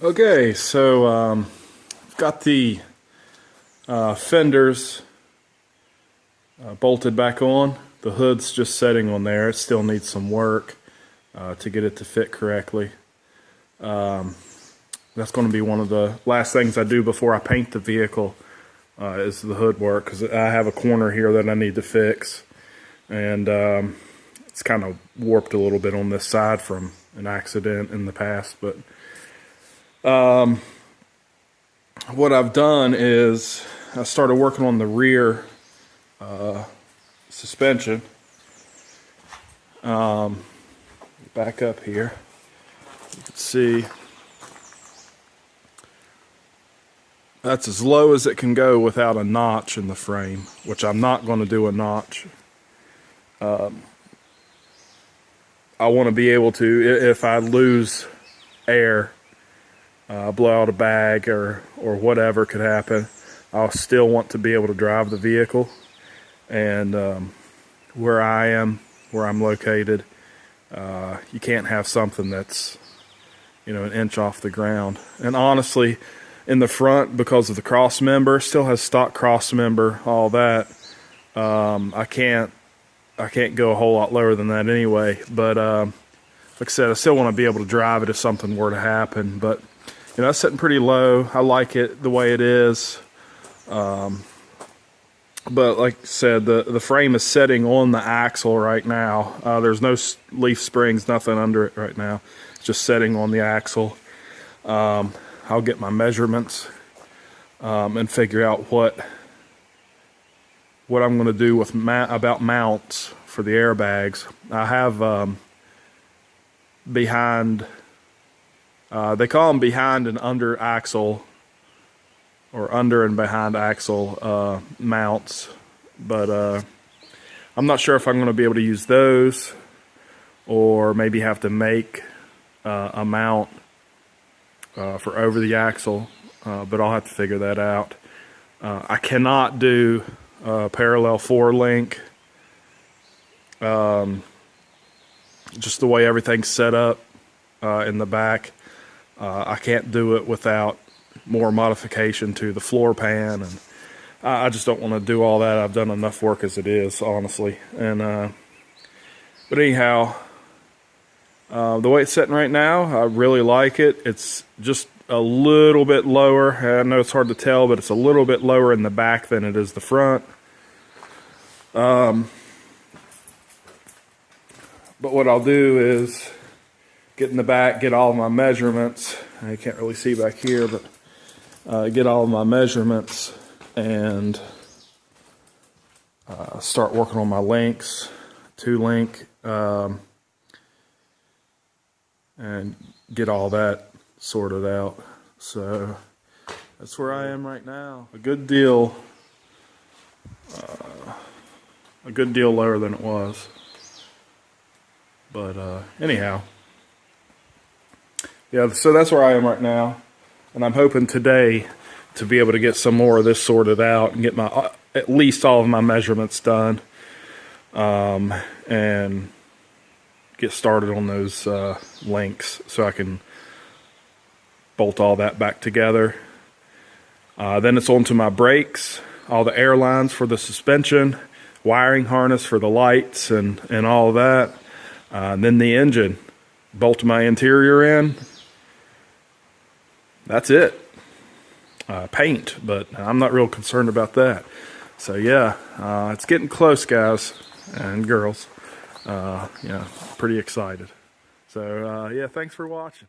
Okay, so got the fenders bolted back on. The hood's just setting on there. It still needs some work to get it to fit correctly. That's going to be one of the last things I do before I paint the vehicle is the hood work, because I have a corner here that I need to fix, and it's kind of warped a little bit on this side from an accident in the past. But what I've done is I started working on the rear suspension. Back up here, you can see that's as low as it can go without a notch in the frame, which I'm not going to do a notch. I want to be able to, if I lose air, blow out a bag or whatever could happen, I'll still want to be able to drive the vehicle. And where I'm located, you can't have something that's, an inch off the ground. And honestly, in the front, because of the cross member, still has stock cross member, all that, I can't go a whole lot lower than that anyway. But like I said, I still want to be able to drive it if something were to happen. But it's sitting pretty low. I like it the way it is. But like I said, the frame is setting on the axle right now. There's no leaf springs, nothing under it right now. It's just setting on the axle. I'll get my measurements and figure out what I'm going to do with about mounts for the airbags. I have behind, they call them behind and under axle, or under and behind axle mounts, but I'm not sure if I'm going to be able to use those, or maybe have to make a mount for over the axle, but I'll have to figure that out. I cannot do parallel 4-link, just the way everything's set up in the back. I can't do it without more modification to the floor pan, and I just don't want to do all that. I've done enough work as it is, honestly. And but anyhow, the way it's sitting right now, I really like it. It's just a little bit lower. I know it's hard to tell, but it's a little bit lower in the back than it is the front. But what I'll do is get in the back, get all of my measurements. You can't really see back here, but get all of my measurements and start working on my links, 2-link, and get all that sorted out. So that's where I am right now. A good deal lower than it was. But anyhow, yeah, so that's where I am right now. And I'm hoping today to be able to get some more of this sorted out and get my at least all of my measurements done, and get started on those links so I can bolt all that back together. Then it's on to my brakes, all the air lines for the suspension, wiring harness for the lights and all of that. Then the engine, bolt my interior in. That's it. Paint, but I'm not real concerned about that. So yeah, it's getting close, guys and girls. Pretty excited. So yeah, thanks for watching.